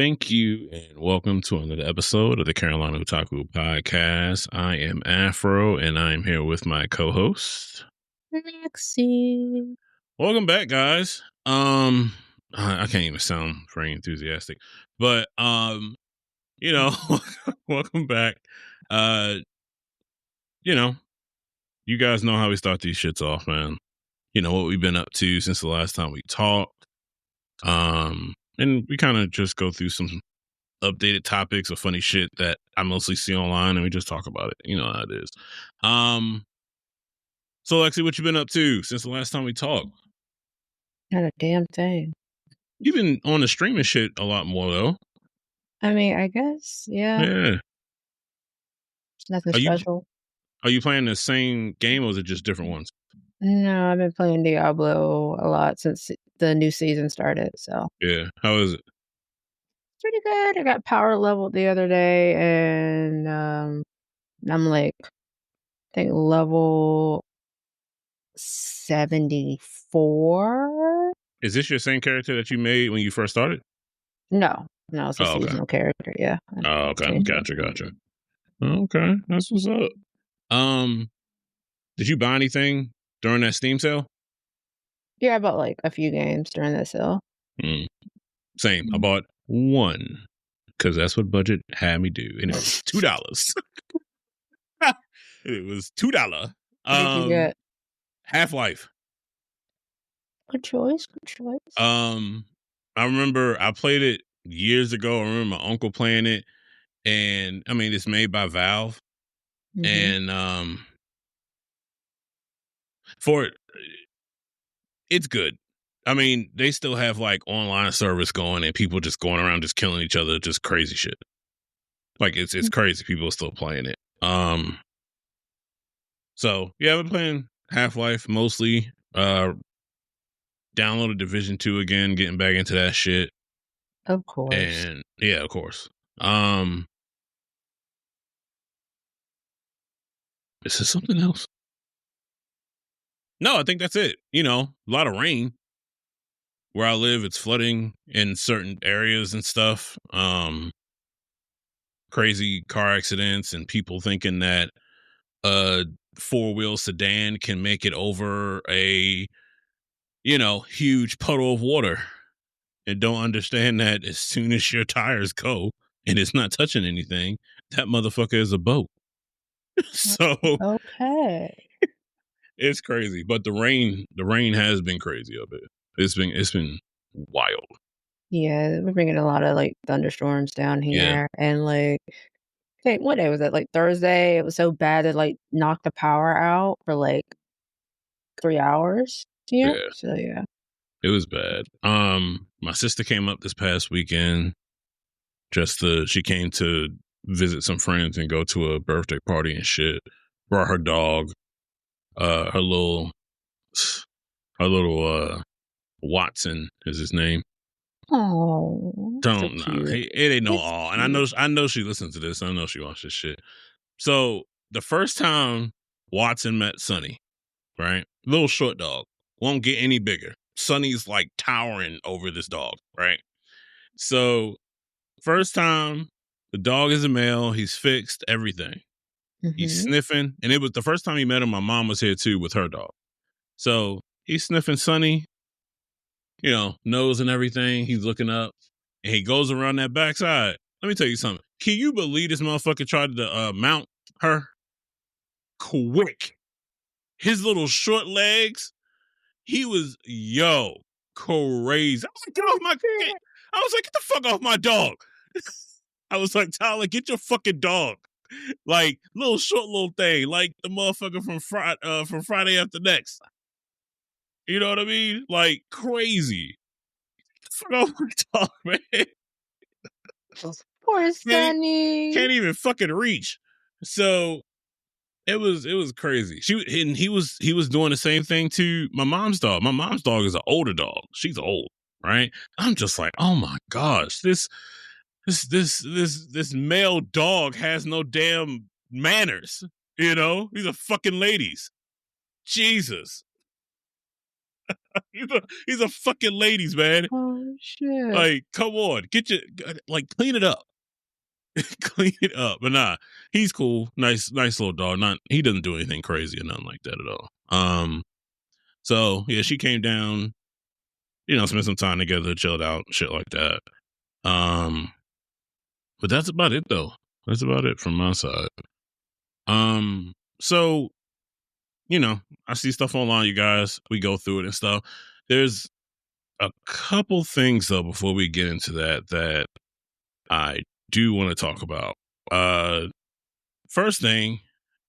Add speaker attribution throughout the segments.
Speaker 1: Thank you, and welcome to another episode of the Carolina Otaku Podcast. I am Afro, and I am here with my co-host,
Speaker 2: Maxie.
Speaker 1: Welcome back, guys. I can't even sound very enthusiastic, but welcome back. You guys know how we start these shits off, man. You know what we've been up to since the last time we talked. And we kind of just go through some updated topics or funny shit that I mostly see online, and we just talk about it. You know how it is. So Lexi, what you been up to since the last time we talked?
Speaker 2: Not a damn thing.
Speaker 1: You've been on the streaming shit a lot more though.
Speaker 2: I mean, I guess, yeah.
Speaker 1: Yeah.
Speaker 2: It's nothing special.
Speaker 1: Are you playing the same game, or is it just different ones?
Speaker 2: No, I've been playing Diablo a lot since the new season started, so.
Speaker 1: Yeah. How is it?
Speaker 2: Pretty good. I got power leveled the other day, and I'm like, I think level 74.
Speaker 1: Is this your same character that you made when you first started?
Speaker 2: No, it's a seasonal character, yeah.
Speaker 1: Oh, okay. Gotcha. Okay, that's what's up. Did you buy anything during that Steam sale?
Speaker 2: Yeah, I bought like a few games during that sale.
Speaker 1: Same. I bought one because that's what budget had me do, and it was $2. It was $2.
Speaker 2: What did you get?
Speaker 1: Half-Life.
Speaker 2: Good choice.
Speaker 1: I remember I played it years ago. I remember my uncle playing it, and I mean it's made by Valve, and for it, it's good. I mean, they still have like online service going, and people just going around just killing each other, just crazy shit. Like it's crazy. People are still playing it. So yeah, I've been playing Half-Life mostly. Downloaded Division 2 again, getting back into that shit.
Speaker 2: Of course.
Speaker 1: And yeah, of course. Is there something else? No, I think that's it. You know, a lot of rain. Where I live, it's flooding in certain areas and stuff. Crazy car accidents and people thinking that a 4-wheel sedan can make it over a, huge puddle of water, and don't understand that as soon as your tires go and it's not touching anything, that motherfucker is a boat. So
Speaker 2: okay,
Speaker 1: it's crazy. But the rain has been crazy up it. It's been wild.
Speaker 2: Yeah, we're bringing a lot of like thunderstorms down here, and like, hey, what day was it? Like Thursday, it was so bad it like knocked the power out for like 3 hours. Yeah. So yeah,
Speaker 1: it was bad. My sister came up this past weekend. She came to visit some friends and go to a birthday party and shit. Brought her dog, her little Watson is his name.
Speaker 2: oh,
Speaker 1: Don't know. It ain't no all. And I know she listens to this. I know she watches this shit. So the first time Watson met Sonny, right? Little short dog. Won't get any bigger. Sonny's like towering over this dog, right? So first time, the dog is a male. He's fixed, everything. He's sniffing. And it was the first time he met him. My mom was here too with her dog. So he's sniffing Sonny, nose and everything. He's looking up and he goes around that backside. Let me tell you something. Can you believe this motherfucker tried to mount her? Quick. His little short legs. He was, crazy. I was like, get the fuck off my dog. I was like, Tyler, get your fucking dog. Like, little short little thing. Like the motherfucker from Friday After Next. You know what I mean? Like, crazy. Get the fuck off my dog, man.
Speaker 2: Poor Sonny.
Speaker 1: Can't even fucking reach. So it was crazy. He was doing the same thing to my mom's dog. My mom's dog is an older dog. She's old, right? I'm just like, oh my gosh, this male dog has no damn manners. These are fucking ladies. Jesus. He's a fucking ladies man.
Speaker 2: Oh, shit.
Speaker 1: Like, come on, get your like clean it up, clean it up. But nah, he's cool, nice little dog. Not he doesn't do anything crazy or nothing like that at all. So yeah, she came down, spent some time together, chilled out, shit like that. But that's about it though. That's about it from my side. So I see stuff online, you guys. We go through it and stuff. There's a couple things though before we get into that I do want to talk about. First thing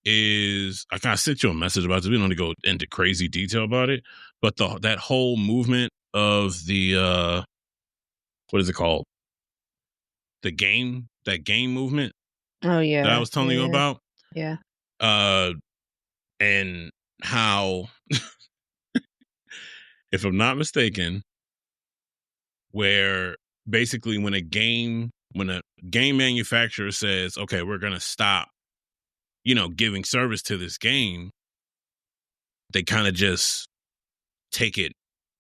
Speaker 1: is I kind of sent you a message about this. We don't need to go into crazy detail about it, but that whole movement of the what is it called? That game movement
Speaker 2: Oh,
Speaker 1: that I
Speaker 2: yeah.
Speaker 1: was telling you
Speaker 2: Yeah.
Speaker 1: about.
Speaker 2: Yeah.
Speaker 1: Uh, and how, if I'm not mistaken, where basically when a game manufacturer says, okay, we're going to stop, giving service to this game, they kind of just take it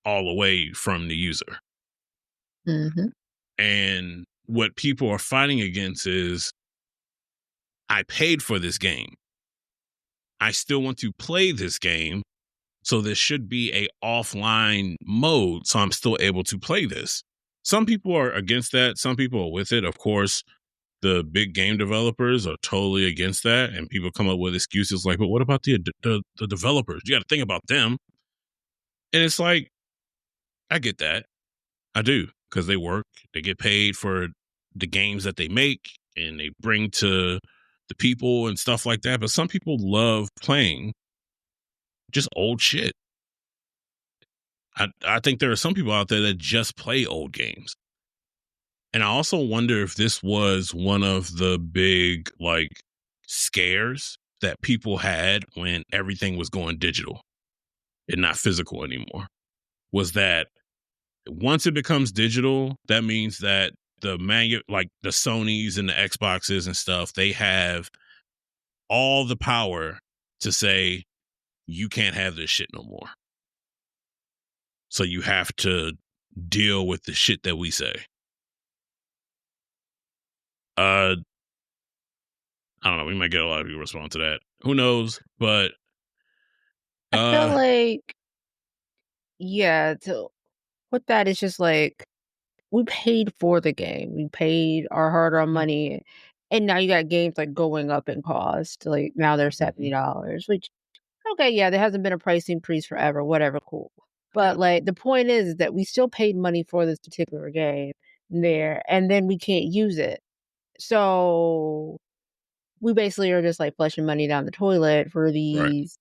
Speaker 1: all away from the user.
Speaker 2: Mm-hmm.
Speaker 1: And what people are fighting against is, I paid for this game. I still want to play this game. So there should be a offline mode so I'm still able to play this. Some people are against that. Some people are with it. Of course, the big game developers are totally against that. And people come up with excuses like, but what about the developers? You got to think about them. And it's like, I get that. I do. Because they work. They get paid for the games that they make and they bring to the people and stuff like that. But some people love playing just old shit. I think there are some people out there that just play old games. And I also wonder if this was one of the big scares that people had when everything was going digital and not physical anymore. Was that once it becomes digital, that means that the the Sonys and the Xboxes and stuff, they have all the power to say you can't have this shit no more. So you have to deal with the shit that we say. I don't know. We might get a lot of people respond to that. Who knows? But
Speaker 2: I feel like, yeah, with that, it's just like, we paid for the game. We paid our hard-earned money, and now you got games, like, going up in cost. Like, now they're $70, which, okay, yeah, there hasn't been a price increase forever, whatever, cool. But, like, the point is that we still paid money for this particular game there, and then we can't use it. So, we basically are just, like, flushing money down the toilet
Speaker 1: right,
Speaker 2: for these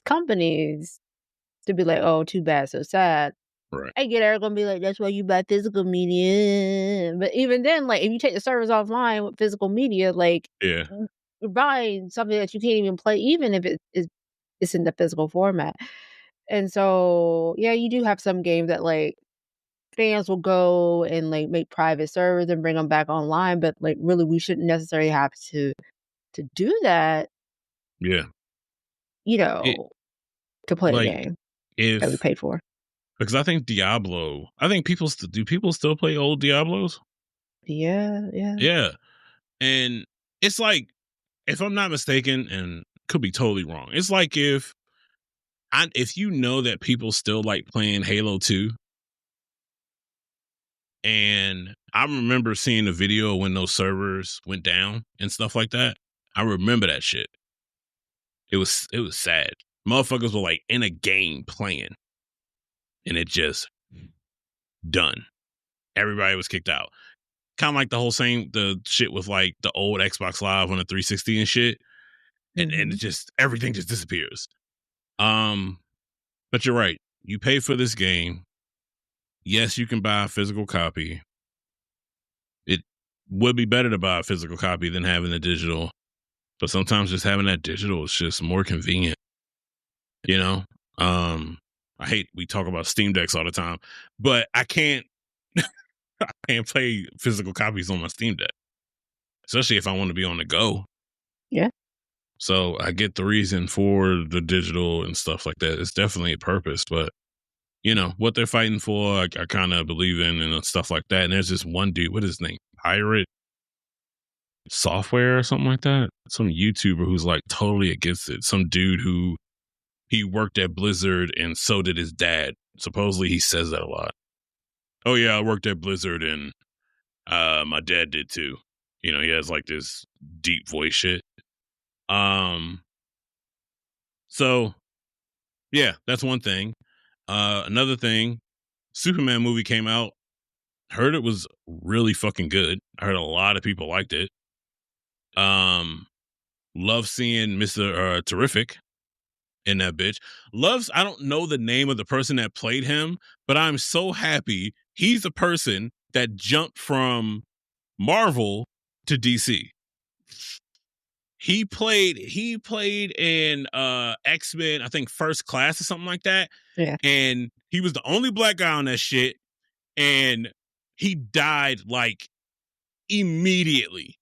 Speaker 2: companies to be like, "Oh, too bad, so sad."
Speaker 1: right,
Speaker 2: I get it, gonna be like, "That's why you buy physical media." But even then, like, if you take the servers offline with physical media, like,
Speaker 1: yeah,
Speaker 2: you're buying something that you can't even play, even if it's in the physical format. And so, yeah, you do have some games that, like, fans will go and, like, make private servers and bring them back online, but, like, really, we shouldn't necessarily have to do that,
Speaker 1: yeah.
Speaker 2: you
Speaker 1: It
Speaker 2: know, to play a
Speaker 1: like
Speaker 2: game that we
Speaker 1: if
Speaker 2: paid for.
Speaker 1: because I think Diablo. I think do people still play old Diablos?
Speaker 2: Yeah, yeah.
Speaker 1: Yeah, and it's like if I'm not mistaken, and could be totally wrong. It's like if you know that people still like playing Halo 2. And I remember seeing a video when those servers went down and stuff like that. I remember that shit. It was sad. Motherfuckers were like in a game playing and it just done. Everybody was kicked out. Kind of like the shit with like the old Xbox Live on the 360 and shit. And it
Speaker 2: Mhm.
Speaker 1: just everything just disappears. Um, but you're right. You pay for this game. Yes, you can buy a physical copy. It would be better to buy a physical copy than having a digital. But sometimes just having that digital is just more convenient, you know? Um, I hate we talk about Steam Decks all the time, but I can't play physical copies on my Steam Deck, especially if I want to be on the go.
Speaker 2: Yeah.
Speaker 1: So I get the reason for the digital and stuff like that. It's definitely a purpose, but what they're fighting for, I kind of believe in and stuff like that. And there's this one dude, what is his name? Pirate Software or something like that. Some YouTuber who's like totally against it. Some dude who he worked at Blizzard and so did his dad. Supposedly he says that a lot. Oh yeah, I worked at Blizzard and my dad did too. He has like this deep voice shit. So yeah, that's one thing. Another thing, Superman movie came out. Heard it was really fucking good. I heard a lot of people liked it. Um, love seeing Mr. Terrific in that bitch. I don't know the name of the person that played him, but I'm so happy he's the person that jumped from Marvel to DC. He played in X-Men, I think First Class or something like that.
Speaker 2: Yeah.
Speaker 1: And he was the only black guy on that shit. And he died like immediately.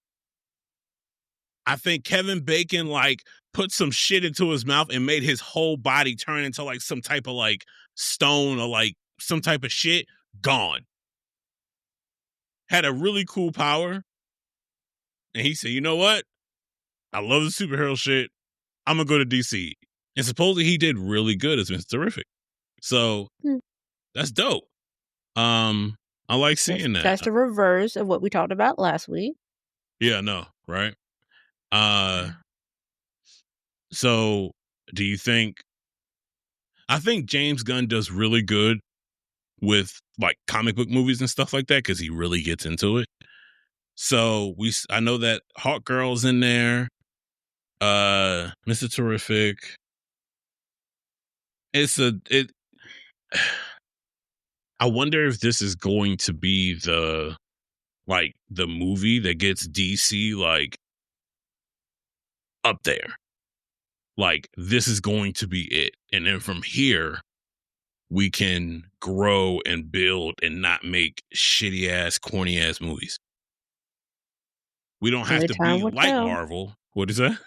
Speaker 1: I think Kevin Bacon like put some shit into his mouth and made his whole body turn into like some type of like stone or like some type of shit. Gone. Had a really cool power. And he said, you know what? I love the superhero shit. I'm going to go to DC. And supposedly he did really good as Mr. Terrific. So that's dope. I like seeing that.
Speaker 2: That's the reverse of what we talked about last week.
Speaker 1: Yeah, no, right? So do you think, I think James Gunn does really good with like comic book movies and stuff like that because he really gets into it. So I know that Hawk Girl's in there, Mr. Terrific. I wonder if this is going to be the movie that gets DC like up there. Like this is going to be it. And then from here we can grow and build and not make shitty ass, corny ass movies. We don't have
Speaker 2: Only
Speaker 1: to
Speaker 2: time
Speaker 1: be
Speaker 2: will
Speaker 1: like
Speaker 2: tell.
Speaker 1: Marvel. What is that?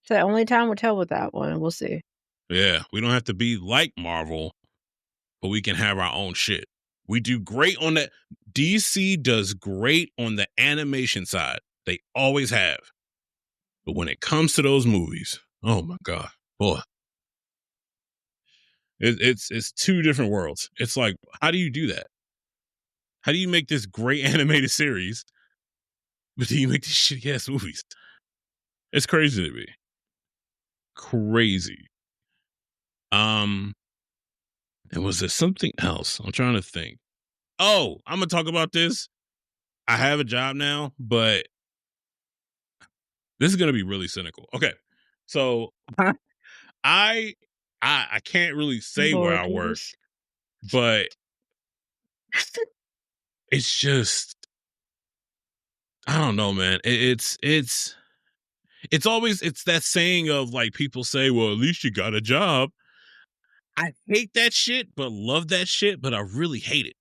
Speaker 2: So only time will tell with that one. We'll see.
Speaker 1: Yeah, we don't have to be like Marvel, but we can have our own shit. We do great on that. DC does great on the animation side. They always have. But when it comes to those movies, oh my God, boy. It's two different worlds. It's like, how do you do that? How do you make this great animated series, but do you make these shitty ass movies? It's crazy to me. Crazy. And was there something else? I'm trying to think. Oh, I'm gonna talk about this. I have a job now, but this is gonna be really cynical. Okay, so I can't really say where
Speaker 2: Lord
Speaker 1: I work,
Speaker 2: Jesus.
Speaker 1: but it's just I don't know, man. It's always it's that saying of like people say, well, at least you got a job. I hate that shit, but love that shit, but I really hate it.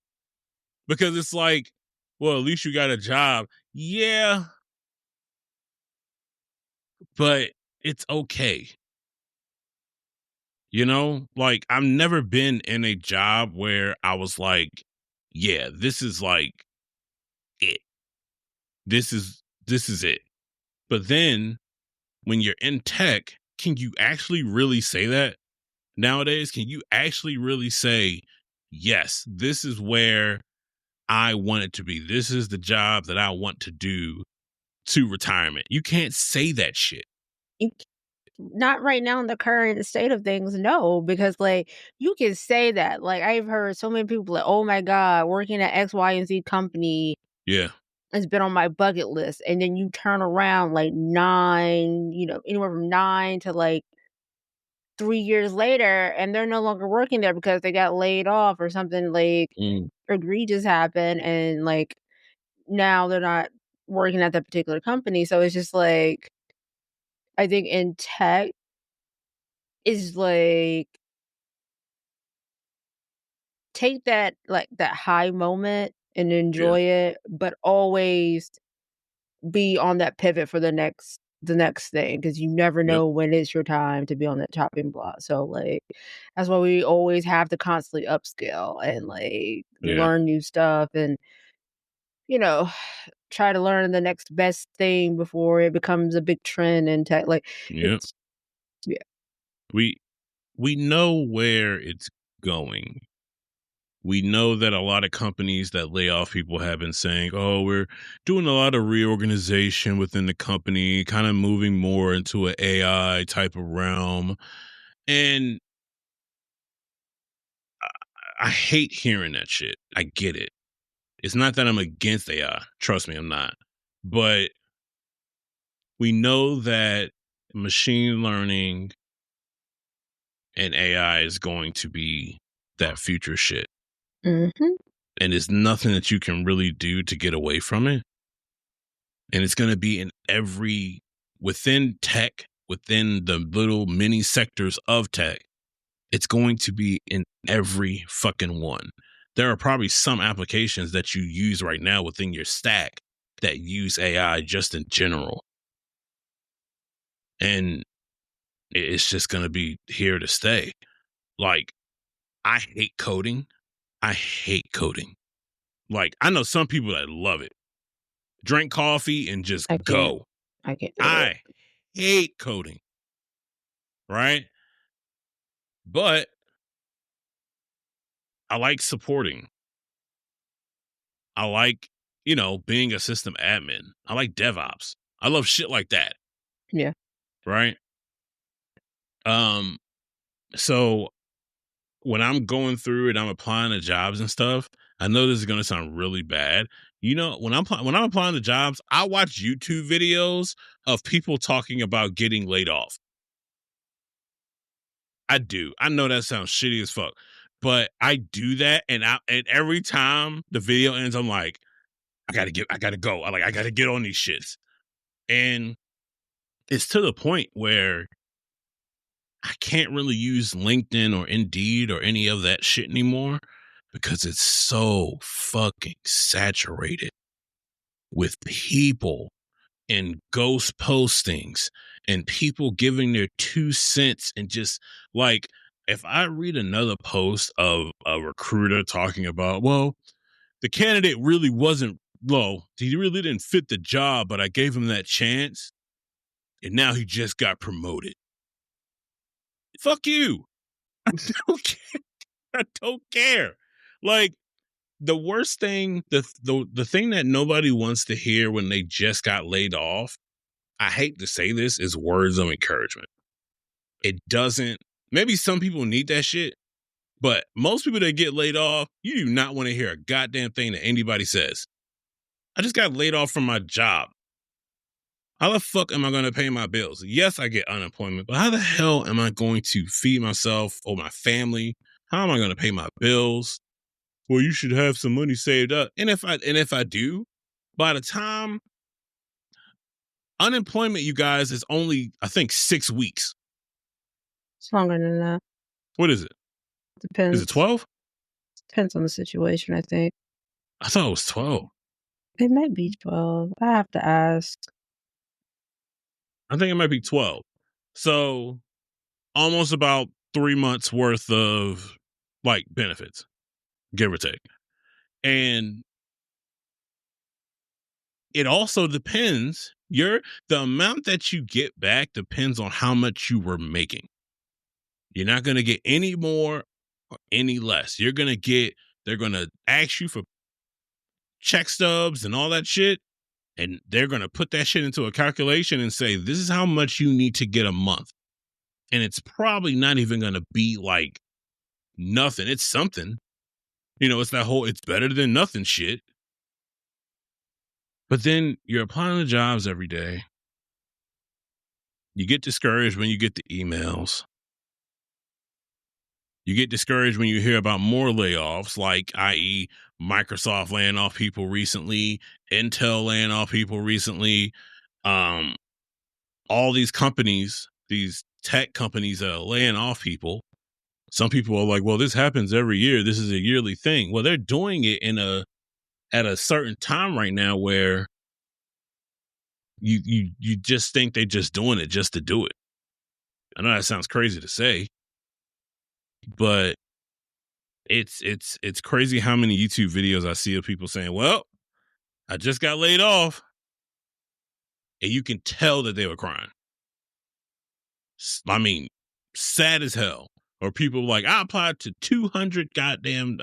Speaker 1: Because it's like, well, at least you got a job. Yeah, but it's okay. Like I've never been in a job where I was like, yeah, this is like it. This is it. But then when you're in tech, can you actually really say that nowadays? Can you actually really say, yes, this is where I want it to be. This is the job that I want to do to retirement. You can't say that shit.
Speaker 2: You Not right now in the current state of things, no, because like you can say that. Like I've heard so many people like, oh my God, working at X, Y, and Z company
Speaker 1: Yeah.
Speaker 2: has been on my bucket list. And then you turn around like anywhere from 9 to like 3 years later, and they're no longer working there because they got laid off or something like
Speaker 1: Mm,
Speaker 2: egregious happened, and like now they're not working at that particular company. So it's just like I think in tech is like take that like that high moment and
Speaker 1: yeah.
Speaker 2: enjoy it, but always be on that pivot for the next the next thing because you never
Speaker 1: Yep.
Speaker 2: know when it's your time to be on that chopping block. So, like, that's why we always have to constantly upskill and, like,
Speaker 1: Yeah.
Speaker 2: learn new stuff and, you know, try to learn the next best thing before it becomes a big trend in tech. Like,
Speaker 1: Yep.
Speaker 2: it's yeah.
Speaker 1: We we know where it's going. We know that a lot of companies that lay off people have been saying, "Oh, we're doing a lot of reorganization within the company, kind of moving more into an AI type of realm." And I hate hearing that shit. I get it. It's not that I'm against AI. Trust me, I'm not. But we know that machine learning and AI is going to be that future shit.
Speaker 2: Mhm.
Speaker 1: And there's nothing that you can really do to get away from it. And it's going to be in within tech, within the little mini sectors of tech, it's going to be in every fucking one. There are probably some applications that you use right now within your stack that use AI just in general. And it's just going to be here to stay. Like, I hate coding. I hate coding. Like, I know some people that love it. Drink coffee and just
Speaker 2: I can't.
Speaker 1: go.
Speaker 2: I can't do it.
Speaker 1: I hate coding, right? But I like supporting. I like, being a system admin. I like DevOps. I love shit like that,
Speaker 2: Yeah.
Speaker 1: right? Um, so when I'm going through it, I'm applying to jobs and stuff. I know this is going to sound really bad. When I'm applying to jobs, I watch YouTube videos of people talking about getting laid off. I do. I know that sounds shitty as fuck, but I do that, and every time the video ends, I'm like, I gotta go. I gotta get on these shits, and it's to the point where I can't really use LinkedIn or Indeed or any of that shit anymore because it's so fucking saturated with people and ghost postings and people giving their 2 cents and just like, if I read another post of a recruiter talking about, well, the candidate really wasn't low. He really didn't fit the job, but I gave him that chance and now he just got promoted. Fuck you. I don't care. I don't care. Like, the worst thing, the thing that nobody wants to hear when they just got laid off, I hate to say this, is words of encouragement. It doesn't, maybe some people need that shit, but most people that get laid off, you do not want to hear a goddamn thing that anybody says. I just got laid off from my job. How the fuck am I going to pay my bills? Yes, I get unemployment, but how the hell am I going to feed myself or my family? How am I going to pay my bills? Well, you should have some money saved up. And if I do, by the time unemployment, you guys, is only, I think, 6 weeks.
Speaker 2: It's longer than that.
Speaker 1: What is it? Is it
Speaker 2: Depends.
Speaker 1: 12?
Speaker 2: Depends on the situation, I think.
Speaker 1: I thought it was 12.
Speaker 2: It might be 12. I have to ask.
Speaker 1: I think it might be 12. So almost about 3 months worth of like benefits, give or take. And it also depends. The amount that you get back depends on how much you were making. You're not going to get any more or any less. They're going to ask you for check stubs and all that shit. And they're going to put that shit into a calculation and say, this is how much you need to get a month. And it's probably not even going to be like nothing. It's something. It's that whole, it's better than nothing shit. But then you're applying to jobs every day. You get discouraged when you get the emails. You get discouraged when you hear about more layoffs, like, i.e., Microsoft laying off people recently, Intel laying off people recently. All these companies, these tech companies that are laying off people. Some people are like, well, this happens every year. This is a yearly thing. Well, they're doing it at a certain time right now where you just think they're just doing it just to do it. I know that sounds crazy to say, but it's crazy how many YouTube videos I see of people saying, "Well, I just got laid off," and you can tell that they were crying. I mean, sad as hell. Or people like, I applied to 200 goddamn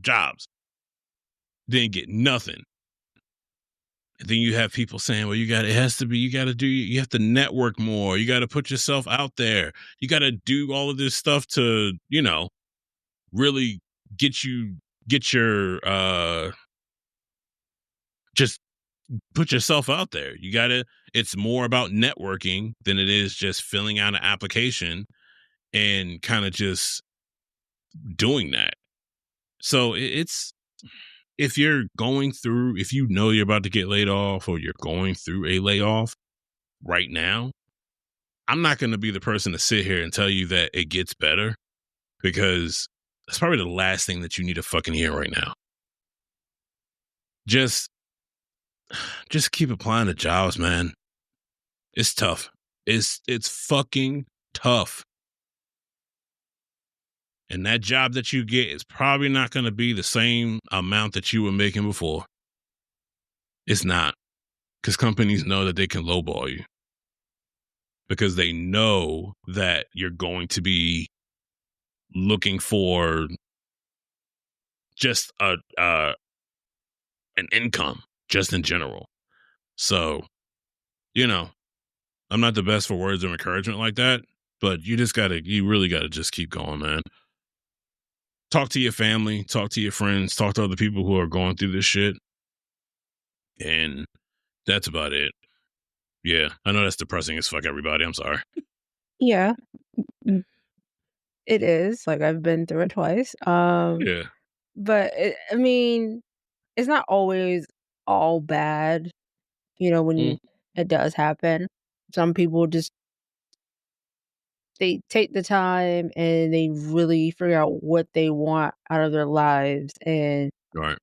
Speaker 1: jobs, didn't get nothing. And then you have people saying, well, you got to network more. You got to put yourself out there. You got to do all of this stuff to, really get your, just put yourself out there. It's more about networking than it is just filling out an application and kind of just doing that. So it's, if you know you're about to get laid off or you're going through a layoff right now, I'm not going to be the person to sit here and tell you that it gets better, because that's probably the last thing that you need to fucking hear right now. Just keep applying to jobs, man. It's tough. It's fucking tough. And that job that you get is probably not going to be the same amount that you were making before. It's not. Because companies know that they can lowball you. Because they know that you're going to be looking for just an income, just in general. So, I'm not the best for words of encouragement like that, but you really gotta just keep going, man. Talk to your family, talk to your friends, talk to other people who are going through this shit. And that's about it. Yeah, I know that's depressing as fuck, everybody. I'm sorry.
Speaker 2: Yeah. It is, like, I've been through it twice,
Speaker 1: Yeah.
Speaker 2: but I mean, it's not always all bad,
Speaker 1: Mm,
Speaker 2: when it does happen. Some people just they take the time and they really figure out what they want out of their lives, and
Speaker 1: right.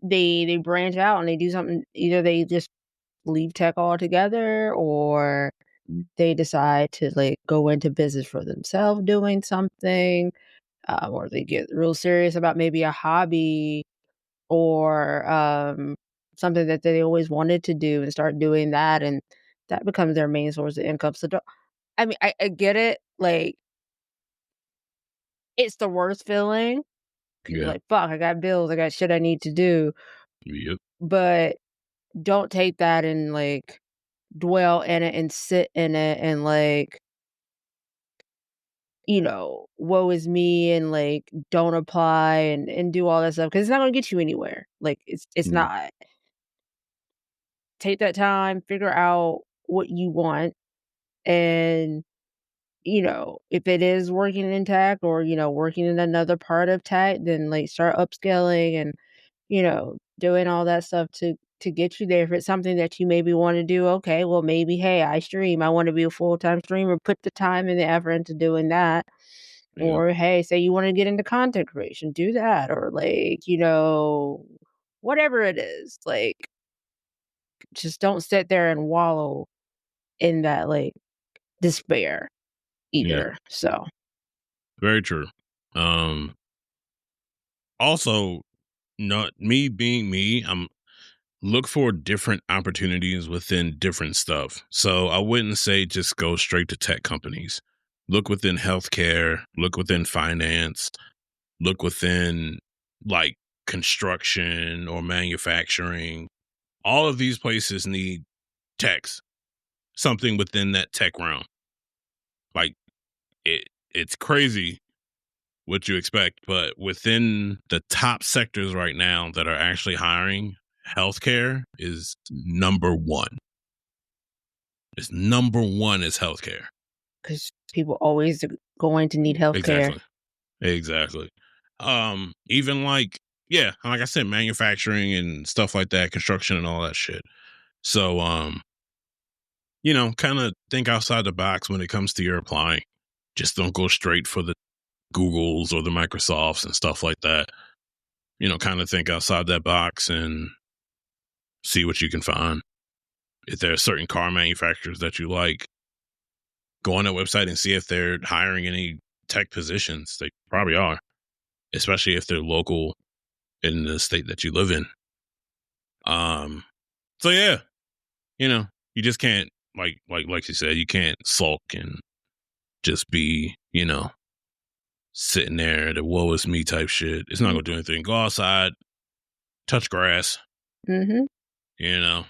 Speaker 2: they branch out and they do something. Either they just leave tech altogether, or they decide to, like, go into business for themselves doing something, or they get real serious about maybe a hobby, or something that they always wanted to do and start doing that, and that becomes their main source of income. So don't, I mean, I get it. Like, it's the worst feeling because you're
Speaker 1: Yeah.
Speaker 2: like, fuck, I got bills, I got shit I need to do.
Speaker 1: Yep.
Speaker 2: But don't take that and, like, dwell in it and sit in it and, like, woe is me, and, like, don't apply and do all that stuff, because it's not gonna get you anywhere. Like, it's
Speaker 1: Mm,
Speaker 2: not. Take that time, figure out what you want, and, if it is working in tech, or, working in another part of tech, then, like, start upscaling and, doing all that stuff to get you there. If it's something that you maybe wanna do, okay, well, maybe, "Hey, I stream. I wanna be a full-time streamer." Put the time and the effort into doing that.
Speaker 1: yeah.
Speaker 2: Or, hey, say you wanna get into content creation, do that, or, like, whatever it is, like, just don't sit there and wallow in that, like, despair
Speaker 1: Yeah.
Speaker 2: either. So,
Speaker 1: Very true. Um, Also, not me being me, I'm look for different opportunities within different stuff. So I wouldn't say just go straight to tech companies. Look within healthcare, look within finance, look within like construction or manufacturing. All of these places need techs, something within that tech realm. Like it's crazy what you expect, but within the top sectors right now that are actually hiring, healthcare is number one. It's number one is healthcare.
Speaker 2: because people always are going to need healthcare.
Speaker 1: Exactly. Exactly. Even like, yeah, like I said, manufacturing and stuff like that, construction and all that shit. So, kind of think outside the box when it comes to your applying. Just don't go straight for the Googles or the Microsofts and stuff like that. Kind of think outside that box and see what you can find. if there are certain car manufacturers that you like, go on their website and see if they're hiring any tech positions. They probably are, especially if they're local in the state that you live in. So yeah, you know, you just can't like you said, you can't sulk and just be, sitting there, the woe is me type shit. It's not gonna do anything. Go outside, touch grass,
Speaker 2: Mm-hmm.
Speaker 1: you know,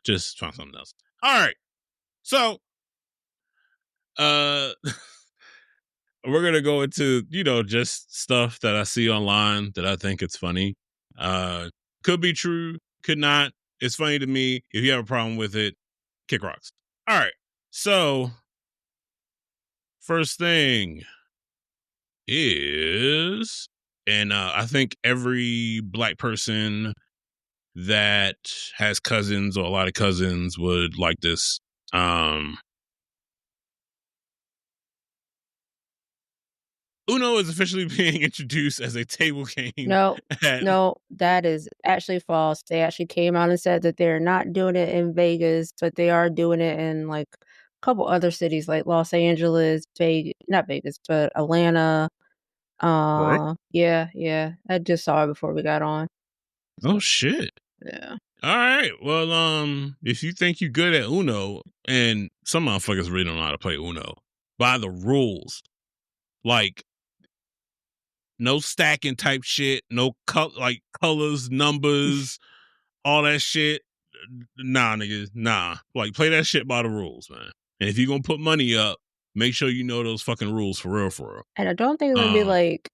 Speaker 1: just find something else. All right. So uh we're gonna go into, just stuff that I see online that I think it's funny. Could be true, could not. It's funny to me. If you have a problem with it, kick rocks. All right. So first thing is, and I think every black person that has cousins or a lot of cousins would like this. Uno is officially being introduced as a table game
Speaker 2: No,
Speaker 1: at
Speaker 2: no, that is actually false. They actually came out and said that they're not doing it in Vegas, but they are doing it in, like, a couple other cities like Los Angeles, not Vegas, but Atlanta.
Speaker 1: work.
Speaker 2: Yeah, yeah. I just saw it before we got on.
Speaker 1: Oh
Speaker 2: So,
Speaker 1: shit.
Speaker 2: yeah.
Speaker 1: All right. Well, if you think you're good at Uno, and some motherfuckers really don't know how to play Uno by the rules, like no stacking type shit, no like colors, numbers, all that shit. Nah, nigga, nah. Like play that shit by the rules, man. And if you're gonna put money up, make sure you know those fucking rules for real, for real.
Speaker 2: And I don't think it's gonna be, like,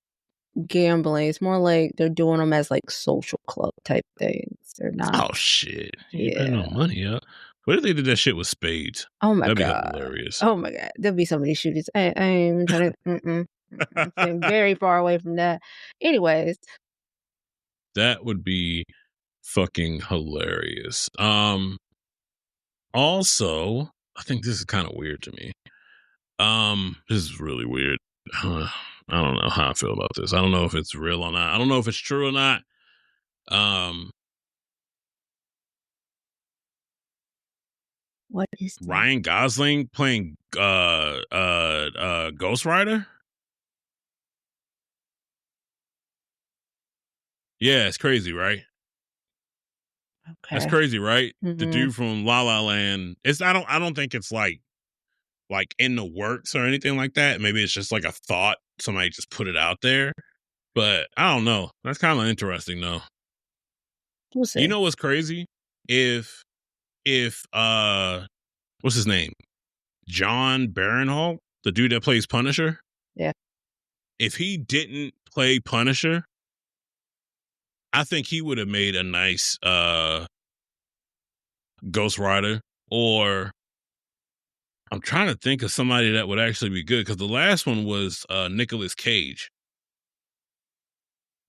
Speaker 2: gambling. It's more like they're doing them as, like, social club type things. They're not.
Speaker 1: Oh shit, you ain't putting
Speaker 2: Yeah.
Speaker 1: no money up. What if they did that shit with spades?
Speaker 2: Oh my
Speaker 1: That'd be
Speaker 2: god.
Speaker 1: hilarious.
Speaker 2: Oh my god. There'll be so many shootings. I ain't even trying to I'm staying very far away from that. Anyways,
Speaker 1: That would be fucking hilarious. Also, I think this is kind of weird to me. This is really weird. I don't know how I feel about this. I don't know if it's real or not. I don't know if it's true or not. Um,
Speaker 2: what is that?
Speaker 1: Ryan Gosling playing Ghost Rider. Yeah, it's crazy, right? That's
Speaker 2: Okay.
Speaker 1: crazy, right? The
Speaker 2: Mhm.
Speaker 1: dude from La La Land. I don't think it's like in the works or anything like that. Maybe it's just like a thought. Somebody just put it out there. But I don't know. That's kind of interesting though.
Speaker 2: We'll
Speaker 1: You
Speaker 2: see.
Speaker 1: know what's crazy? If what's his name? John Barenhall, the dude that plays Punisher.
Speaker 2: Yeah.
Speaker 1: If he didn't play Punisher, I think he would have made a nice Ghost Rider. Or I'm trying to think of somebody that would actually be good because the last one was Nicolas Cage.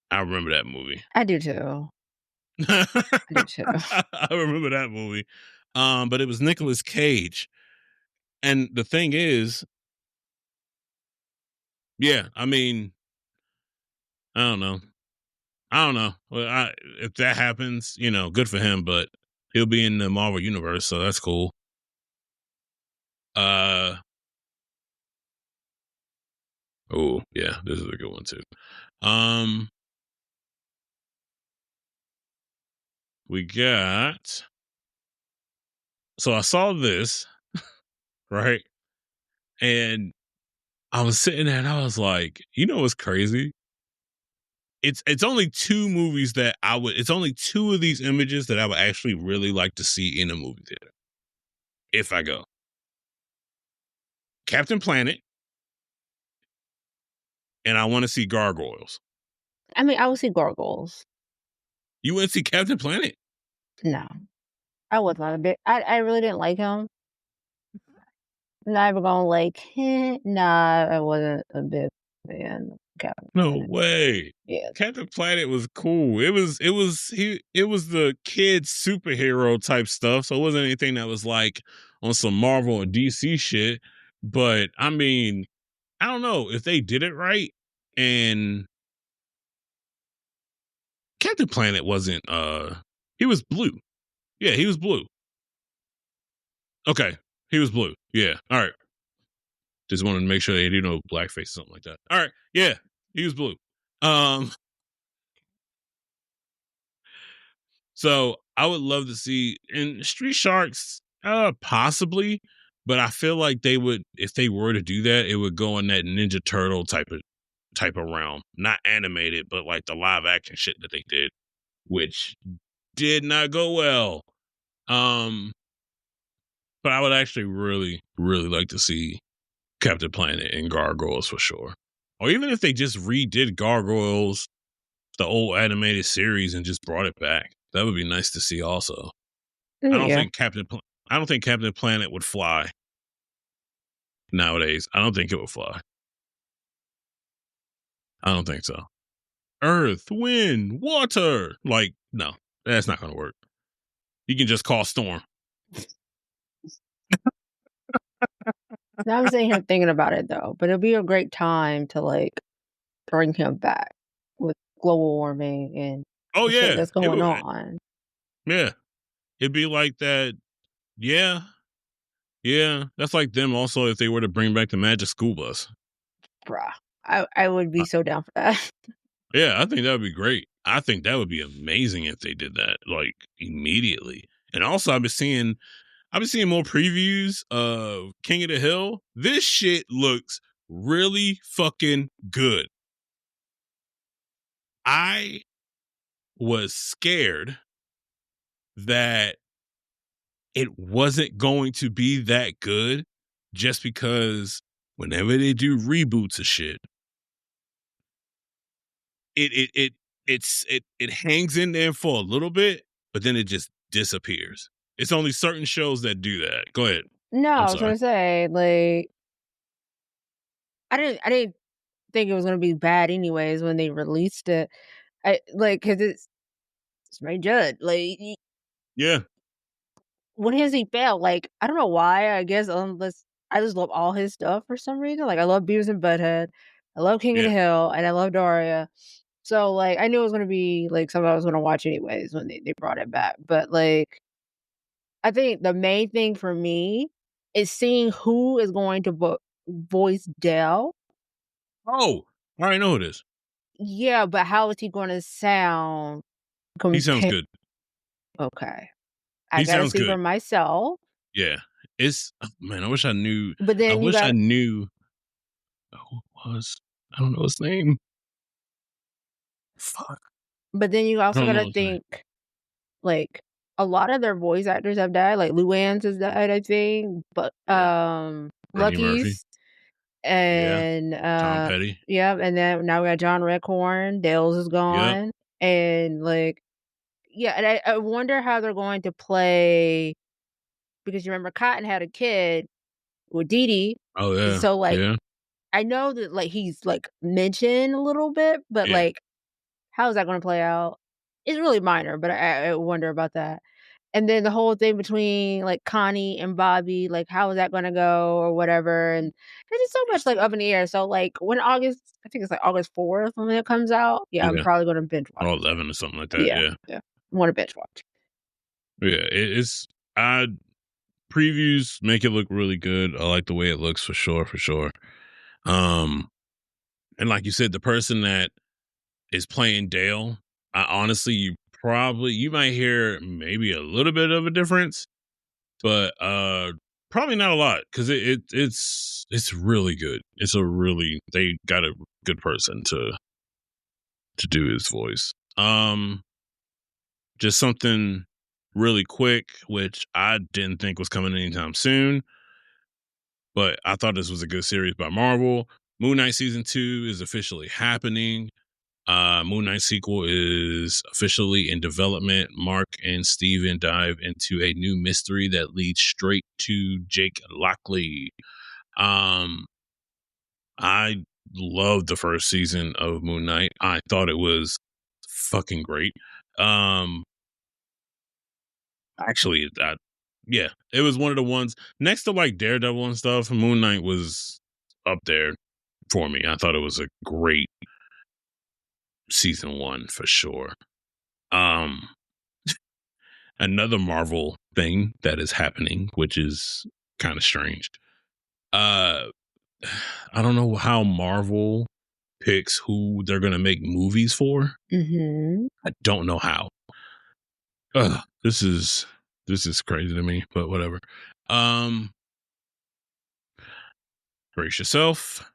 Speaker 1: I remember that movie.
Speaker 2: I do too. I do too.
Speaker 1: I remember that movie. But it was Nicolas Cage. And the thing is, yeah, I mean, I don't know. I don't know. Well, if that happens, good for him, but he'll be in the Marvel universe, so that's cool. Uh oh, yeah, this is a good one too. Um we got so I saw this, right? And I was sitting there and I was like, what's crazy? It's only two movies that it's only two of these images that I would actually really like to see in a movie theater if I go. Captain Planet, and I want to see Gargoyles.
Speaker 2: I mean, I would see Gargoyles.
Speaker 1: You want to see Captain Planet?
Speaker 2: No. I was not a bit I really didn't like him. Not even gonna like, nah, I wasn't a big fan of Captain
Speaker 1: No
Speaker 2: Planet.
Speaker 1: way.
Speaker 2: Yeah.
Speaker 1: Captain Planet was cool. It was the kids superhero type stuff. So it wasn't anything that was like on some Marvel or DC shit. But I mean, I don't know if they did it right. And Captain Planet wasn't he was blue. Yeah, he was blue. Okay, he was blue. Yeah. All right. Just wanted to make sure they didn't know blackface or something like that. All right. Yeah, he was blue. Um, so I would love to see in Street Sharks, possibly, but I feel like they would, if they were to do that, it would go in that Ninja Turtle type of realm, not animated, but like the live action shit that they did, which did not go well. Um, but I would actually really, really like to see Captain Planet and Gargoyles for sure. Or even if they just redid Gargoyles, the old animated series, and just brought it back. That would be nice to see also. I don't
Speaker 2: Yeah.
Speaker 1: think I don't think Captain Planet would fly nowadays. I don't think it would fly. I don't think so. Earth, wind, water. Like, no, that's not gonna work. You can just call Storm.
Speaker 2: Now I'm sitting here thinking about it though, but it'll be a great time to like bring him back with global warming and
Speaker 1: Oh
Speaker 2: the shit
Speaker 1: yeah.
Speaker 2: that's
Speaker 1: It
Speaker 2: going
Speaker 1: would
Speaker 2: on.
Speaker 1: yeah. It'd be like that. Yeah. Yeah. That's like them also if they were to bring back the Magic School Bus.
Speaker 2: Bruh. I would be so down for that.
Speaker 1: Yeah, I think that would be great. I think that would be amazing if they did that like immediately. And also I've been seeing more previews of King of the Hill. This shit looks really fucking good. I was scared that it wasn't going to be that good just because whenever they do reboots of shit, it hangs in there for a little bit, but then it just disappears. It's only certain shows that do that. Go ahead.
Speaker 2: No,
Speaker 1: I'm
Speaker 2: I was
Speaker 1: sorry.
Speaker 2: gonna say, like, I didn't think it was gonna be bad anyways when they released it. I like because it's Ray Judd. Like,
Speaker 1: Yeah,
Speaker 2: when has he failed? Like, I don't know why. I guess unless I just love all his stuff for some reason. Like, I love Beavis and Butthead, I love King of the
Speaker 1: yeah.
Speaker 2: Hill, and I love Daria. So, like, I knew it was gonna be like something I was gonna watch anyways when they brought it back. But like, I think the main thing for me is seeing who is going to voice Dell.
Speaker 1: Oh, I already know who it is.
Speaker 2: Yeah, but how is he gonna sound
Speaker 1: He sounds
Speaker 2: compa
Speaker 1: good.
Speaker 2: Okay. I
Speaker 1: He
Speaker 2: gotta
Speaker 1: sounds
Speaker 2: see for
Speaker 1: good.
Speaker 2: myself,
Speaker 1: Yeah. It's man, I wish I knew.
Speaker 2: but
Speaker 1: I
Speaker 2: then you
Speaker 1: wish I
Speaker 2: got
Speaker 1: knew who it was. I don't know his name. Fuck.
Speaker 2: but then you
Speaker 1: I
Speaker 2: also
Speaker 1: don't know
Speaker 2: gotta
Speaker 1: his name.
Speaker 2: think, like, a lot of their voice actors have died, like, Luann's has died, I think, but,
Speaker 1: Yeah. Brittany Murphy.
Speaker 2: Lucky's
Speaker 1: Yeah.
Speaker 2: and,
Speaker 1: Tom Petty.
Speaker 2: yeah, and then now we got John Redcorn, Dale's is
Speaker 1: Yep.
Speaker 2: gone, and, like yeah, and I wonder how they're going to play because you remember Cotton had a kid with Dee Dee,
Speaker 1: Oh yeah.
Speaker 2: so, like,
Speaker 1: Yeah.
Speaker 2: I know that, like, he's, like, mentioned a little bit, but,
Speaker 1: Yeah.
Speaker 2: like, how is that gonna play out? It's really minor, but I wonder about that. And then the whole thing between, like, Connie and Bobby, like, how is that gonna go or whatever, and there's just so much, like, up in the air. So, like, when August I think it's, like, August 4th when it comes out, yeah, I'm
Speaker 1: Yeah.
Speaker 2: probably gonna binge watch
Speaker 1: Or
Speaker 2: it.
Speaker 1: 11 or something like that.
Speaker 2: Yeah,
Speaker 1: Yeah.
Speaker 2: yeah. I wanna binge watch.
Speaker 1: Yeah. It's I previews make it look really good. I like the way it looks for sure, for sure. Um and like you said, the person that is playing Dale, I honestly you might hear maybe a little bit of a difference, but probably not a lot because it's really good. It's a really they got a good person to do his voice. Just something really quick, which I didn't think was coming anytime soon, but I thought this was a good series by Marvel. Moon Knight season 2 is officially happening. Moon Knight sequel is officially in development. Mark and Steven dive into a new mystery that leads straight to Jake Lockley. Um, I loved the first season of Moon Knight. I thought it was fucking great. Um, actually, yeah, it was one of the ones next to like Daredevil and stuff. Moon Knight was up there for me. I thought it was a great season 1 for sure. Um, Another Marvel thing that is happening, which is kind of strange. Uh, I don't know how Marvel picks who they're gonna make movies for.
Speaker 2: Mhm.
Speaker 1: I don't know how. Ugh, this is crazy to me, but whatever. Um, brace yourself.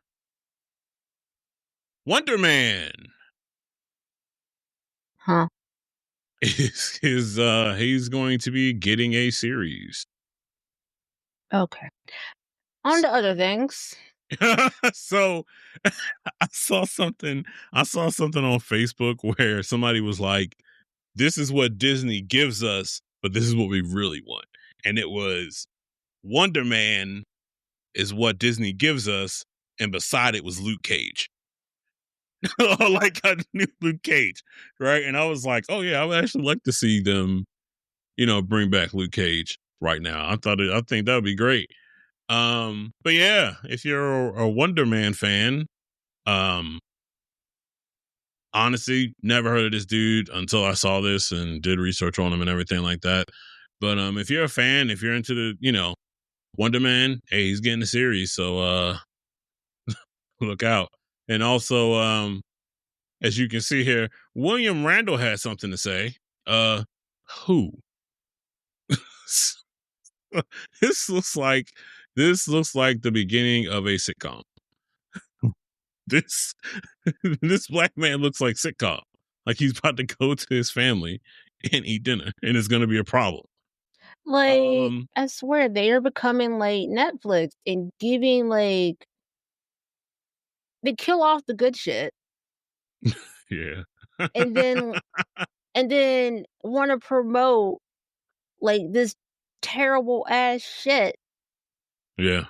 Speaker 1: Wonder Man
Speaker 2: Huh.
Speaker 1: he's going to be getting a series.
Speaker 2: Okay. On to other things.
Speaker 1: So I saw something on Facebook where somebody was like, this is what Disney gives us, but this is what we really want. And it was Wonder Man is what Disney gives us, and beside it was Luke Cage. Like a new Luke Cage, right? And I was like, oh yeah, I would actually like to see them, bring back Luke Cage right now. I think that would be great. But yeah, if you're a Wonder Man fan, um, honestly, never heard of this dude until I saw this and did research on him and everything like that. But if you're a fan, if you're into the, Wonder Man, hey, he's getting a series, so look out. And also, as you can see here, William Randall has something to say. Who? this looks like this looks like the beginning of a sitcom. This this black man looks like sitcom. Like he's about to go to his family and eat dinner, and it's going to be a problem.
Speaker 2: Like,
Speaker 1: Um,
Speaker 2: I swear they are becoming like Netflix and giving like they kill off the good shit
Speaker 1: yeah,
Speaker 2: and then wanna promote like this terrible ass shit.
Speaker 1: yeah,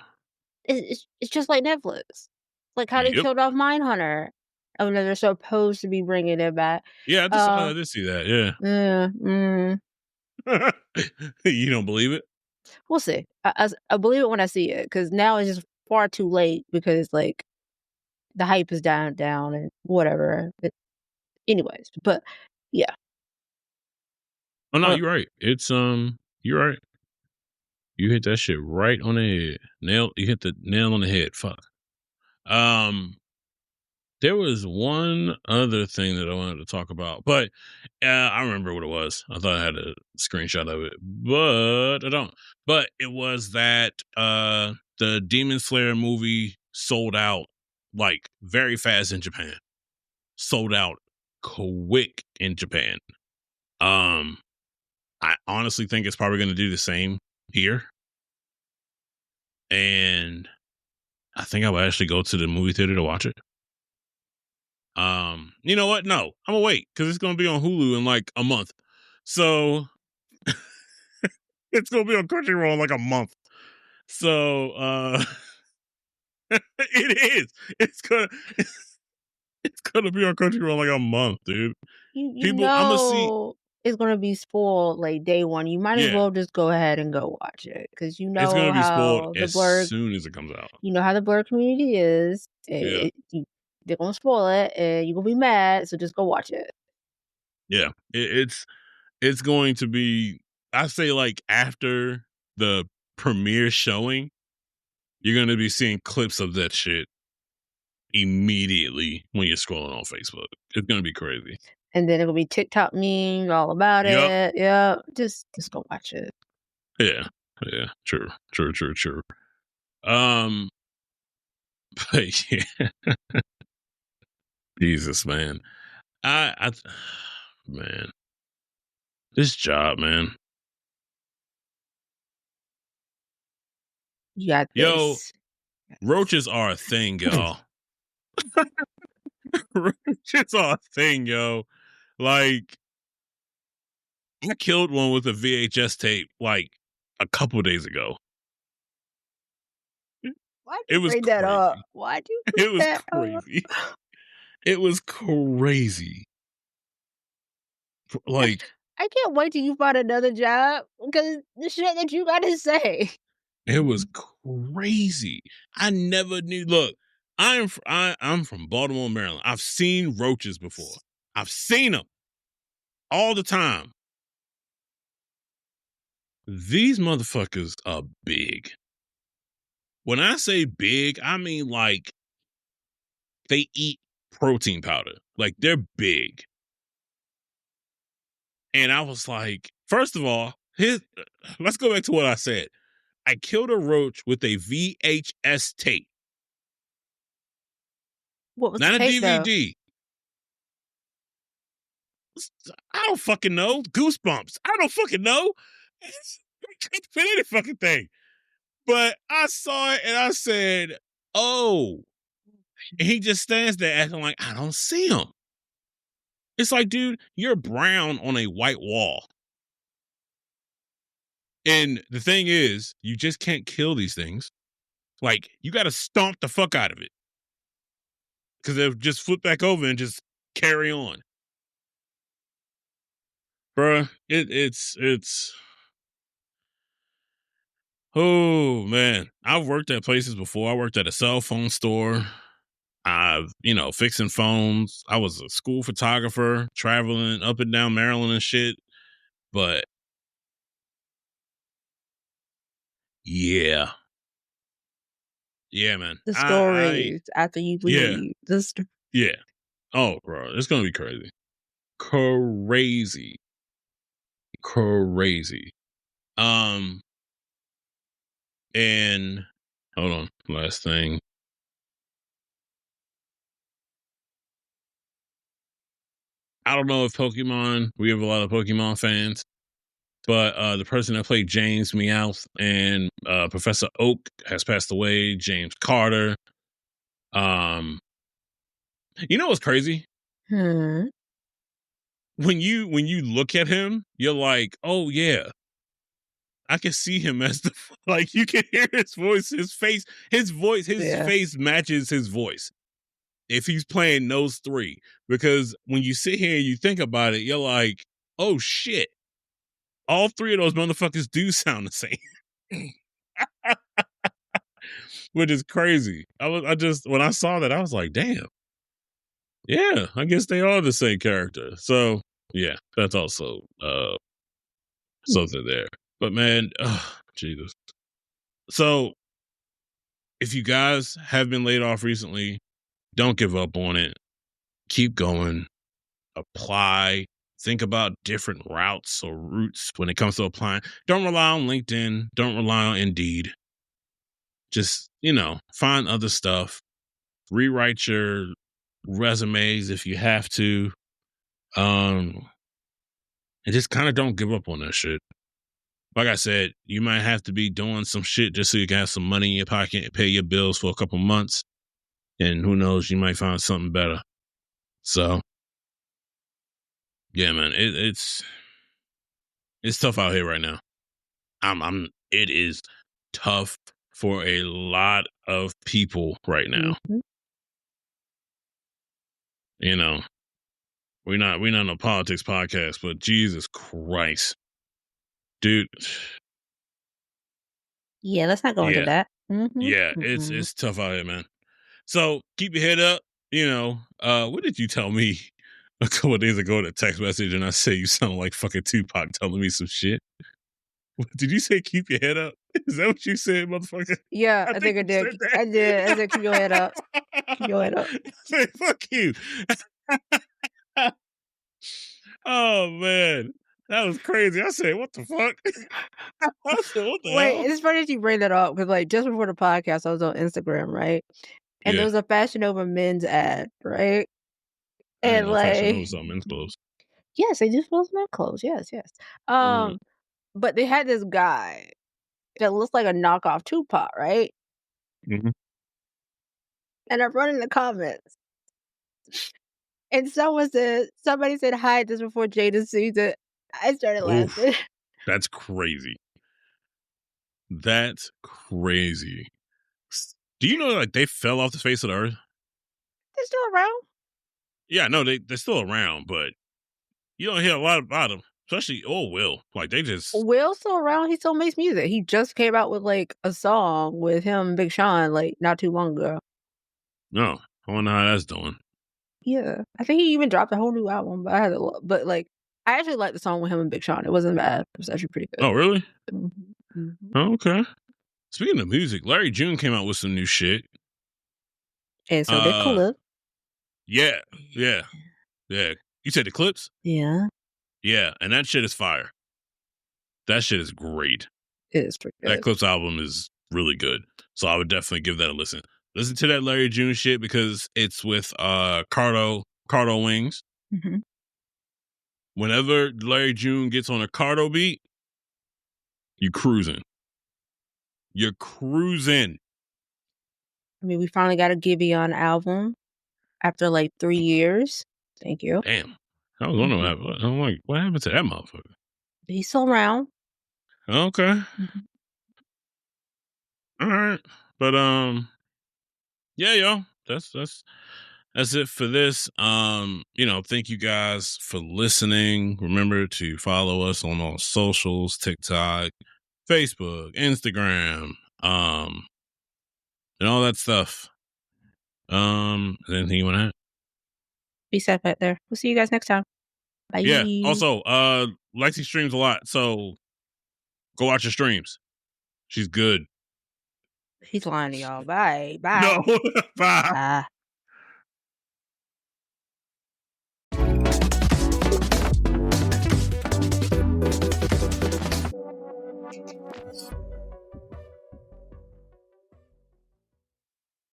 Speaker 2: It's just like Netflix. Like how they
Speaker 1: yep,
Speaker 2: killed off Mindhunter. Oh, no, they're supposed to be bringing it back.
Speaker 1: yeah. I
Speaker 2: Uh,
Speaker 1: did see that. Yeah,
Speaker 2: yeah,
Speaker 1: you don't believe it?
Speaker 2: we'll see. I believe it when I see it because now it's just far too late because, like, the hype is down and whatever. Anyways, but yeah.
Speaker 1: Oh no,
Speaker 2: Uh,
Speaker 1: you're right. You're right. You hit that shit right on the head. You hit the nail on the head. Fuck. Um, there was one other thing that I wanted to talk about, but I remember what it was. I thought I had a screenshot of it, but I don't. But it was that the Demon Slayer movie sold out like very fast in Japan. Sold out quick in Japan. Um, I honestly think it's probably going to do the same here, and I think I will actually go to the movie theater to watch it. You know what? No, I'm gonna wait because it's gonna be on Hulu in like a month. So it's gonna be on Crunchyroll in like a month. So it is. It's gonna it's gonna be on Crunchyroll in like a month, dude.
Speaker 2: you
Speaker 1: People, I'm gonna see.
Speaker 2: know it's gonna be spoiled like day one. You might as
Speaker 1: Yeah,
Speaker 2: well just go ahead and go watch it because
Speaker 1: it's gonna be spoiled as soon as it comes out.
Speaker 2: how the blur community is.
Speaker 1: Yeah,
Speaker 2: They're gonna spoil it and you're gonna be mad. So just go watch it.
Speaker 1: yeah. It's going to be. I say like after the premiere showing, you're gonna be seeing clips of that shit immediately when you're scrolling on Facebook. It's gonna be crazy.
Speaker 2: And then it'll be TikTok memes all about
Speaker 1: Yep.
Speaker 2: it. Yeah, just go watch it.
Speaker 1: Yeah. Yeah. True. True. True. True. Um. But yeah, Jesus, man. I, man, this job, man.
Speaker 2: You got
Speaker 1: Yo,
Speaker 2: this. You got
Speaker 1: roaches are a thing,
Speaker 2: this.
Speaker 1: y'all. Roaches are a thing, yo. Like, I killed one with a VHS tape like a couple days ago.
Speaker 2: Why'd
Speaker 1: It
Speaker 2: you
Speaker 1: was
Speaker 2: bring that up?
Speaker 1: crazy.
Speaker 2: Why'd you bring
Speaker 1: It was
Speaker 2: that up?
Speaker 1: crazy. It was crazy. Like,
Speaker 2: I can't wait till you find another job because the shit that you gotta say.
Speaker 1: it was crazy. I never knew. Look, I'm from Baltimore, Maryland. I've seen roaches before. I've seen them all the time. These motherfuckers are big. When I say big, I mean like they eat protein powder. Like they're big. And I was like, first of all, let's go back to what I said. I killed a roach with a VHS tape,
Speaker 2: What was the
Speaker 1: not a
Speaker 2: tape though?
Speaker 1: DVD. I don't fucking know. Goosebumps. I don't fucking know. Can't fit any fucking thing. But I saw it and I said, oh. And he just stands there acting like I don't see him. It's like, dude, you're brown on a white wall. And the thing is, you just can't kill these things. Like, you got to stomp the fuck out of it. Because they'll just flip back over and just carry on. Bruh, it's oh man. I've worked at places before. I worked at a cell phone store. I've, fixing phones. I was a school photographer, traveling up and down Maryland and shit. But yeah. Yeah, man.
Speaker 2: The
Speaker 1: I
Speaker 2: stories after you
Speaker 1: yeah.
Speaker 2: leave.
Speaker 1: Yeah. Oh, bro, it's gonna be crazy. Crazy. Crazy. Um, and hold on, last thing. I don't know if we have a lot of Pokemon fans, but the person that played James Meowth and Professor Oak has passed away, James Carter. Um, you know what's crazy?
Speaker 2: Hmm.
Speaker 1: When you look at him, you're like, oh yeah, I can see him as the like you can hear his voice, his face, his
Speaker 2: Yeah.
Speaker 1: face matches his voice if he's playing those three. Because when you sit here and you think about it, you're like, oh shit, all three of those motherfuckers do sound the same. Which is crazy. I just when I saw that, I was like, damn, yeah, I guess they are the same character. So yeah, that's also something there. But man, Jesus. So if you guys have been laid off recently, don't give up on it. Keep going. Apply. Think about different routes or routes when it comes to applying. Don't rely on LinkedIn. Don't rely on Indeed. Just, find other stuff. Rewrite your resumes if you have to. And just kind of don't give up on that shit. Like I said, you might have to be doing some shit just so you can have some money in your pocket and pay your bills for a couple months. And who knows, you might find something better. So, yeah, man, it's tough out here right now. It is tough for a lot of people right now.
Speaker 2: Mhm.
Speaker 1: You know, we're not a politics podcast, but Jesus Christ, dude.
Speaker 2: Yeah, let's not go into
Speaker 1: Yeah,
Speaker 2: that. Mhm.
Speaker 1: yeah,
Speaker 2: Mm-mm.
Speaker 1: it's tough out here, man. So keep your head up. What did you tell me a couple of days ago in a text message? And I say you sound like fucking Tupac telling me some shit. Did you say keep your head up? Is that what you said, motherfucker?
Speaker 2: Yeah,
Speaker 1: I
Speaker 2: I
Speaker 1: think
Speaker 2: think I
Speaker 1: you said
Speaker 2: did.
Speaker 1: that.
Speaker 2: I did. I said, "Keep your head up. Keep your head up."
Speaker 1: Say, fuck you. Oh man. That was crazy. I said, what the fuck? I said, what the
Speaker 2: Wait,
Speaker 1: hell?
Speaker 2: it's funny that you bring that up because, like, just before the podcast, I was on Instagram, right? And there
Speaker 1: Yeah.
Speaker 2: was a Fashion Nova men's ad, right?
Speaker 1: I didn't
Speaker 2: And,
Speaker 1: know Fashion Nova
Speaker 2: like
Speaker 1: was something men's clothes.
Speaker 2: yes, they do sell men's clothes. Yes, yes.
Speaker 1: Mm,
Speaker 2: But they had this guy that looks like a knockoff Tupac, right?
Speaker 1: mhm.
Speaker 2: And I'm running the comments, and somebody said, "Hide this before Jada sees it." I started
Speaker 1: Oof.
Speaker 2: laughing.
Speaker 1: That's crazy. That's crazy. Do you know like they fell off the face of the earth?
Speaker 2: They're still around.
Speaker 1: Yeah, no, they're still around, but you don't hear a lot about them, especially Will. Like they just
Speaker 2: Will's still around. He still makes music. He just came out with like a song with him and Big Sean like not too long ago.
Speaker 1: no. I wonder how that's doing.
Speaker 2: Yeah, I think he even dropped a whole new album. But I had to look. But like I actually liked the song with him and Big Sean. It wasn't bad. It was actually pretty good.
Speaker 1: Oh, really?
Speaker 2: Mhm, mhm.
Speaker 1: Oh, okay. Speaking of music, Larry June came out with some new shit.
Speaker 2: And so did Khalif.
Speaker 1: Yeah. You said the Clips?
Speaker 2: Yeah.
Speaker 1: Yeah, and that shit is fire. That shit is great.
Speaker 2: It is pretty
Speaker 1: That
Speaker 2: good.
Speaker 1: Clips album is really good. So I would definitely give that a listen. Listen to that Larry June shit because it's with Cardo Wings.
Speaker 2: Mhm.
Speaker 1: Whenever Larry June gets on a Cardo beat, you cruising. You're cruising.
Speaker 2: I mean, we finally got a Giveon album after like 3 years. Thank you.
Speaker 1: Damn. I was wondering
Speaker 2: Mhm.
Speaker 1: what happened. I'm like, what happened to that motherfucker?
Speaker 2: He's still around.
Speaker 1: Okay.
Speaker 2: Mhm.
Speaker 1: All right. But yeah, yo. That's it for this. Thank you guys for listening. Remember to follow us on all socials, TikTok, Facebook, Instagram, and all that stuff. Is there anything you want to add?
Speaker 2: Be safe out there. We'll see you guys next time. Bye.
Speaker 1: Yeah. Also, Lexi streams a lot, so go watch her streams. She's good.
Speaker 2: He's lying to y'all. Bye. Bye.
Speaker 1: No. Bye.
Speaker 2: Bye.